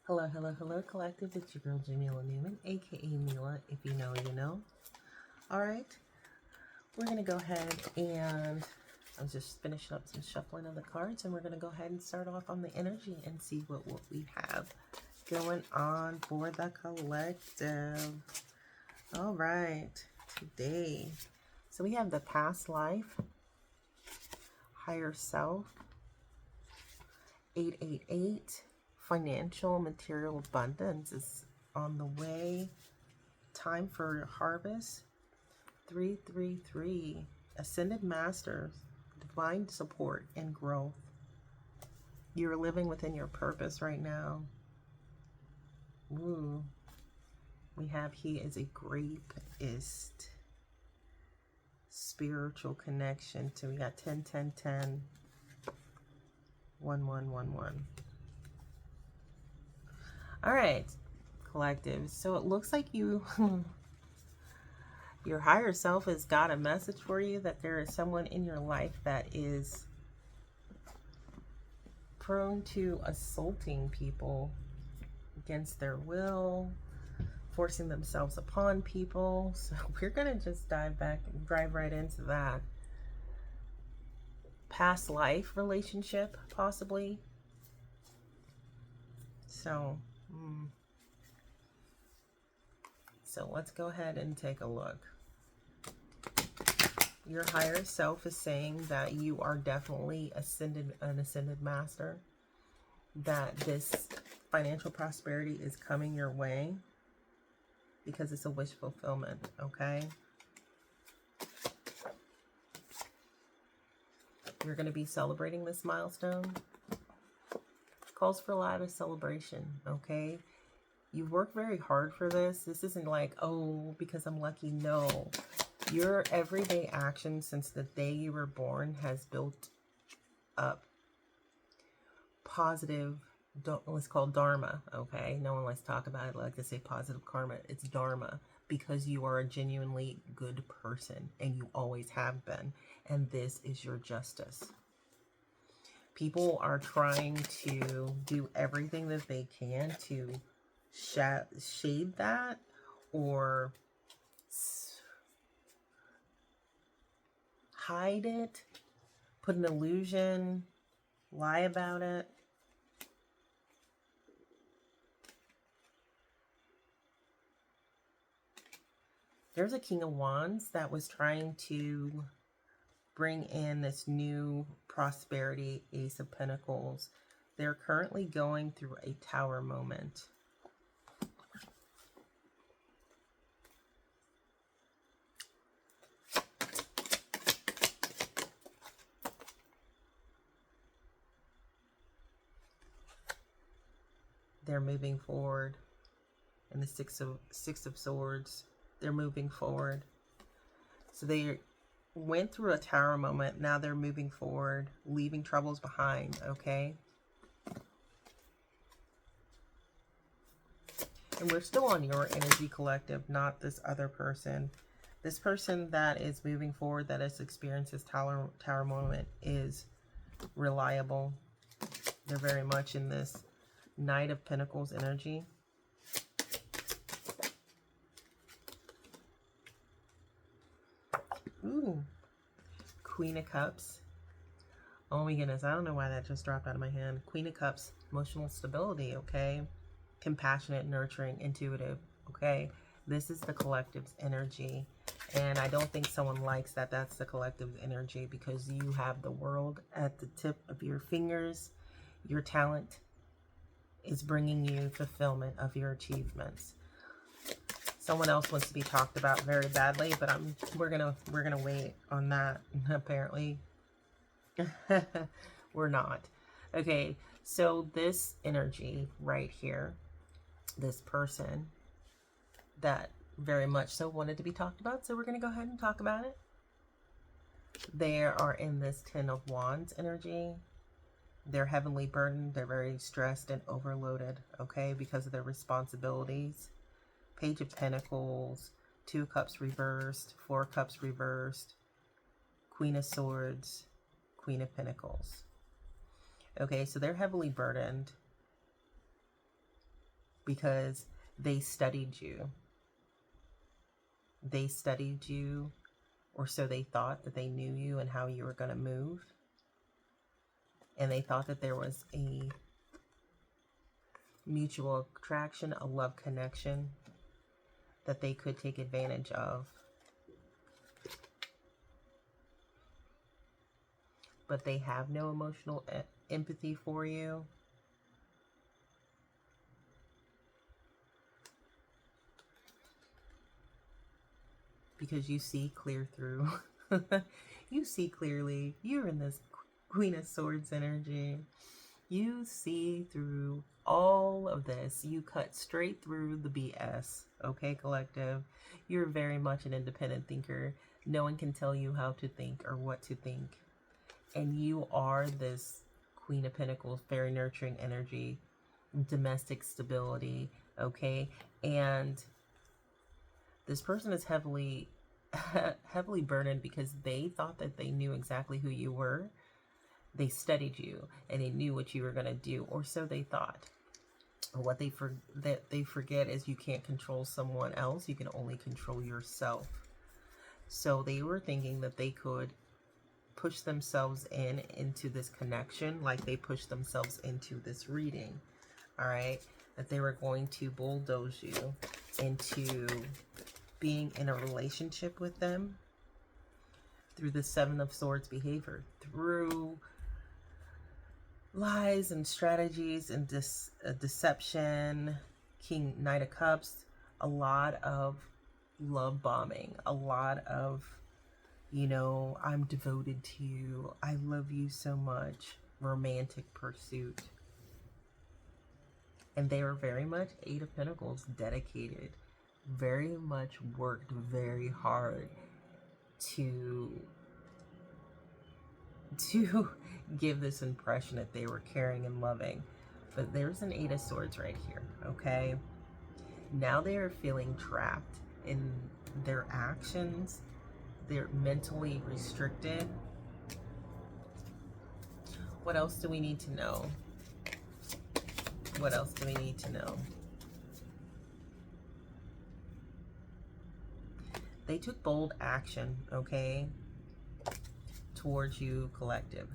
Hello, hello, hello, collective. It's your girl, Jamila Newman, aka Mila. If you know, you know. All right, we're gonna go ahead and I'm just finishing up some shuffling of the cards, and we're gonna go ahead and start off on the energy and see what we have going on for the collective. All right, today, so we have the past life, higher self, 888. Financial material abundance is on the way. Time for harvest. 333. Ascended masters. Divine support and growth. You're living within your purpose right now. Ooh. We have he is a grapeist. Spiritual connection. So we got 10, 10, 10. 1, 1, 1, 1. All right, collective. So it looks like you, your higher self has got a message for you that there is someone in your life that is prone to assaulting people against their will, forcing themselves upon people. So we're going to just drive right into that. Past life relationship, possibly. So let's go ahead and take a look. Your higher self is saying that you are definitely an ascended master, that this financial prosperity is coming your way because it's a wish fulfillment, okay? You're going to be celebrating this milestone. Calls for a lot of celebration, okay? You work very hard for this. This isn't like, oh, because I'm lucky. No. Your everyday action since the day you were born has built up positive, it's called dharma, okay? No one likes to talk about it like to say positive karma. It's dharma because you are a genuinely good person and you always have been. And this is your justice. People are trying to do everything that they can to shade that or hide it, put an illusion, lie about it. There's a King of Wands that was trying to bring in this new prosperity, Ace of Pentacles. They're currently going through a tower moment. They're moving forward. And the Six of Swords, they're moving forward. So they went through a tower moment. Now they're moving forward, leaving troubles behind, okay? And we're still on your energy, collective, not this other person. This person that is moving forward, that has experienced this tower moment, is reliable. They're very much in this Knight of Pentacles energy. Ooh. Queen of Cups. Oh my goodness, I don't know why that just dropped out of my hand. Queen of Cups, emotional stability, okay? Compassionate, nurturing, intuitive, okay? This is the collective's energy. And I don't think someone likes that that's the collective's energy because you have the world at the tip of your fingers. Your talent is bringing you fulfillment of your achievements. Someone else wants to be talked about very badly, but we're gonna wait on that. Apparently, we're not. Okay, so this energy right here, this person that very much so wanted to be talked about, so we're gonna go ahead and talk about it. They are in this Ten of Wands energy. They're heavily burdened. They're very stressed and overloaded, okay, because of their responsibilities. Page of Pentacles, 2 of Cups reversed, 4 of Cups reversed, Queen of Swords, Queen of Pentacles. Okay, so they're heavily burdened. because they studied you. They studied you, or so they thought, that they knew you and how you were going to move. And they thought that there was a mutual attraction, a love connection that they could take advantage of. But they have no emotional empathy for you. Because you see clear through. You see clearly. You're in this Queen of Swords energy. You see through all of this. You cut straight through the BS. Okay, collective? You're very much an independent thinker. No one can tell you how to think or what to think. And you are this Queen of Pentacles, very nurturing energy, domestic stability, okay? And this person is heavily burdened because they thought that they knew exactly who you were. They studied you and they knew what you were going to do, or so they thought. What they forget is you can't control someone else. You can only control yourself. So they were thinking that they could push themselves into this connection like they pushed themselves into this reading. All right? That they were going to bulldoze you into being in a relationship with them through the Seven of Swords behavior, through lies and strategies and deception, Knight of Cups, a lot of love bombing, a lot of, you know, I'm devoted to you, I love you so much, romantic pursuit. And they were very much Eight of Pentacles, dedicated, very much worked very hard to give this impression that they were caring and loving. But there's an Eight of Swords right here, okay? Now they are feeling trapped in their actions. They're mentally restricted. What else do we need to know? What else do we need to know? They took bold action, okay, towards you, collective.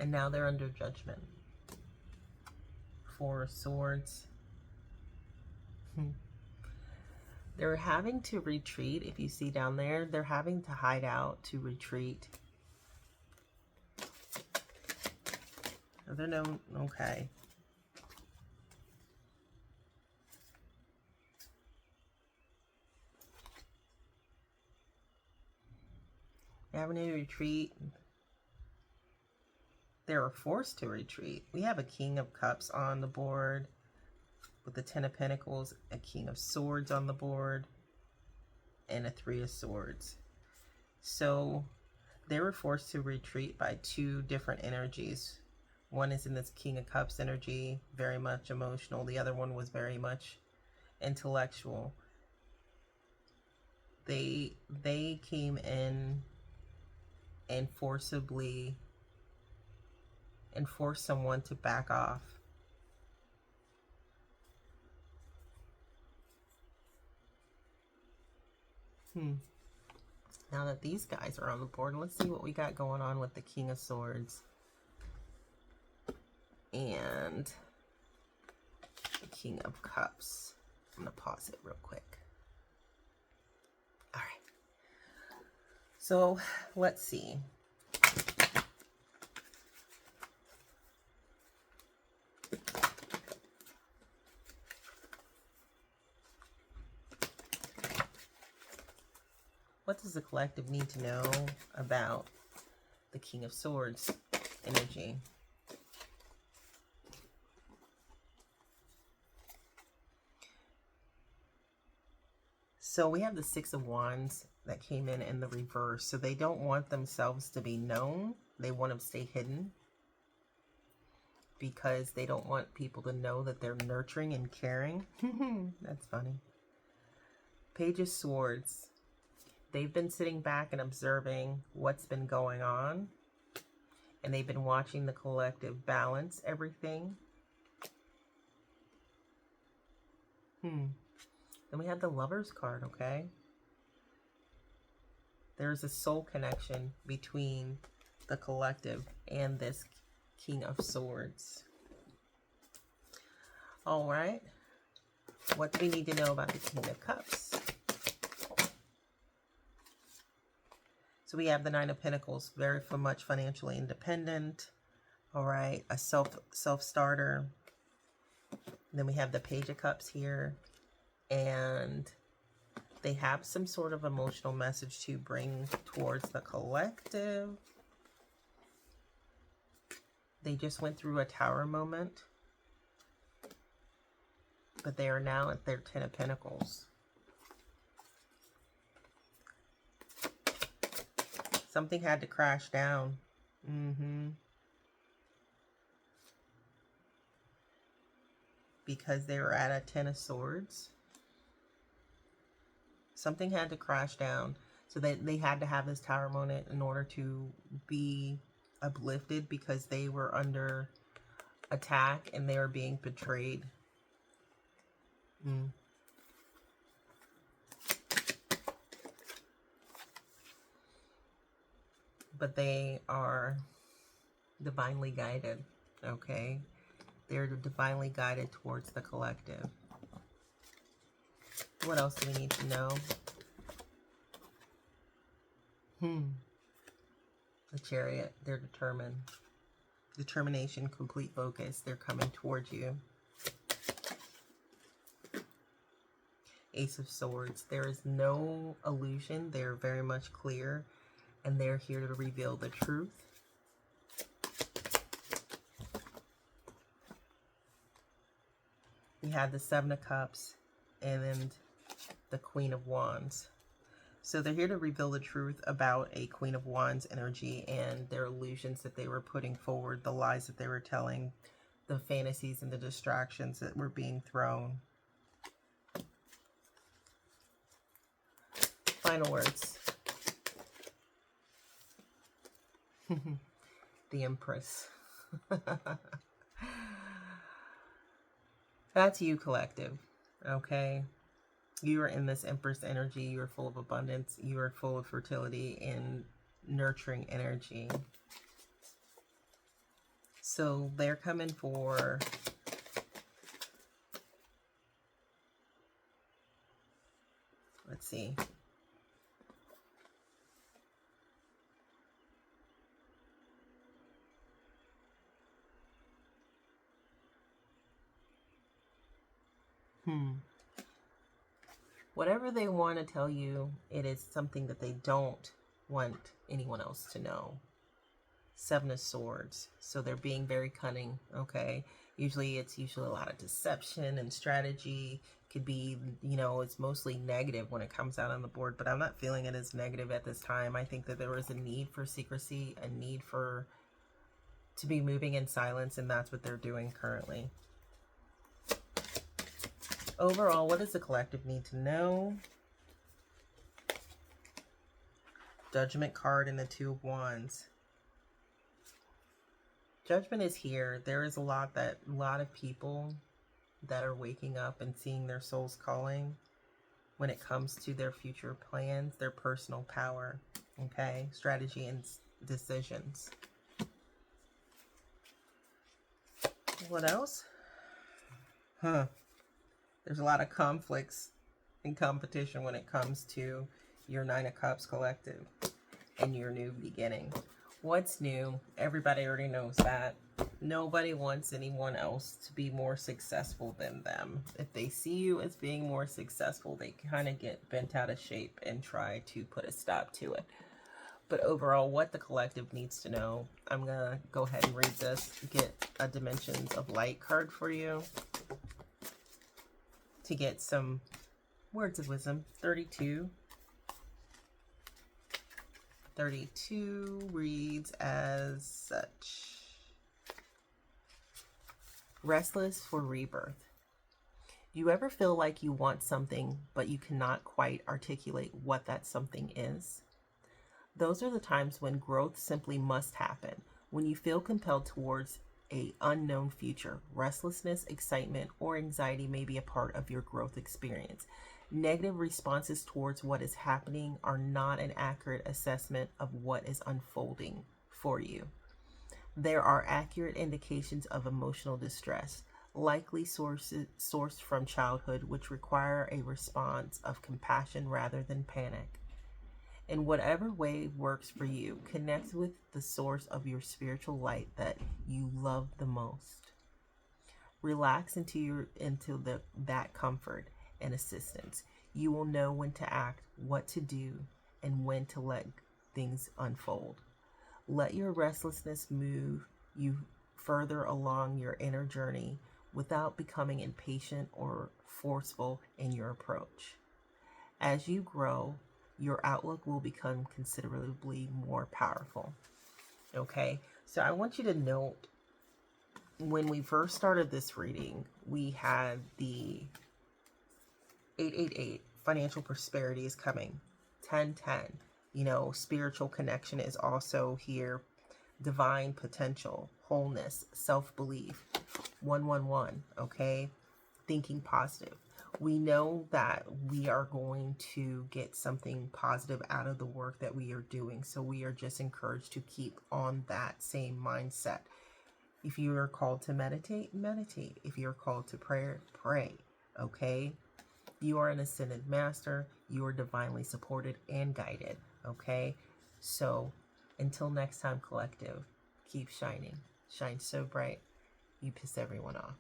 And now they're under judgment. Four of Swords. They're having to retreat. If you see down there, they're having to hide out to retreat. They're no, okay. They're having to retreat. They were forced to retreat. We have a King of Cups on the board with the Ten of Pentacles, a King of Swords on the board, and a Three of Swords. So they were forced to retreat by two different energies. One is in this King of Cups energy, very much emotional. The other one was very much intellectual. They came in and forcibly force someone to back off. Now that these guys are on the board, let's see what we got going on with the King of Swords and the King of Cups. I'm going to pause it real quick. All right. So let's see. What does the collective need to know about the King of Swords energy? So we have the Six of Wands that came in the reverse. So they don't want themselves to be known. They want to stay hidden because they don't want people to know that they're nurturing and caring. That's funny. Page of and they've been watching the collective balance everything. Then we have the Lover's card, okay? There's a soul connection between the collective and this King of Swords. All right. What do we need to know about the King of Cups? So we have the Nine of Pentacles, very much financially independent. All right, a self-starter. Then we have the Page of Cups here, and they have some sort of emotional message to bring towards the collective. They just went through a Tower moment, but they are now at their Ten of Pentacles. Something had to crash down. Because they were at a Ten of Swords. Something had to crash down. So they had to have this Tower moment in order to be uplifted, because they were under attack and they were being betrayed. But they are divinely guided, okay? They're divinely guided towards the collective. What else do we need to know? The Chariot, they're determined. Determination, complete focus. They're coming towards you. Ace of Swords. There is no illusion. They're very much clear, and they're here to reveal the truth. We had the Seven of Cups and then the Queen of Wands. So they're here to reveal the truth about a Queen of Wands energy and their illusions that they were putting forward, the lies that they were telling, the fantasies and the distractions that were being thrown. Final words. The Empress. That's you, collective. Okay? You are in this Empress energy. You are full of abundance. You are full of fertility and nurturing energy. So they're coming for... Let's see. Whatever they want to tell you, it is something that they don't want anyone else to know. Seven of Swords. So they're being very cunning, okay? It's usually a lot of deception and strategy. Could be, it's mostly negative when it comes out on the board, but I'm not feeling it as negative at this time. I think that there is a need for secrecy, a need to be moving in silence, and that's what they're doing currently. Overall, what does the collective need to know? Judgment card and the Two of Wands. Judgment is here. There is a lot of people that are waking up and seeing their soul's calling when it comes to their future plans, their personal power, okay? Strategy and decisions. What else? There's a lot of conflicts and competition when it comes to your Nine of Cups collective and your new beginning. What's new? Everybody already knows that. Nobody wants anyone else to be more successful than them. If they see you as being more successful, they kind of get bent out of shape and try to put a stop to it. But overall, what the collective needs to know, I'm going to go ahead and read this, get a Dimensions of Light card for you to get some words of wisdom. 32 reads as such. Restless for rebirth. You ever feel like you want something, but you cannot quite articulate what that something is? Those are the times when growth simply must happen, When you feel compelled towards a unknown future, restlessness, excitement, or anxiety may be a part of your growth experience. Negative responses towards what is happening are not an accurate assessment of what is unfolding for you. There are accurate indications of emotional distress, likely sourced from childhood, which require a response of compassion rather than panic. In whatever way works for you, connect with the source of your spiritual light that you love the most. Relax into that comfort and assistance. You will know when to act, what to do, and when to let things unfold. Let your restlessness move you further along your inner journey without becoming impatient or forceful in your approach. As you grow, your outlook will become considerably more powerful. Okay, so I want you to note, when we first started this reading, we had the 888, financial prosperity is coming. 1010, spiritual connection is also here. Divine potential, wholeness, self-belief. 111, okay? Thinking positive. We know that we are going to get something positive out of the work that we are doing. So we are just encouraged to keep on that same mindset. If you are called to meditate, meditate. If you're called to prayer, pray. Okay? You are an ascended master. You are divinely supported and guided. Okay? So until next time, collective, keep shining. Shine so bright, you piss everyone off.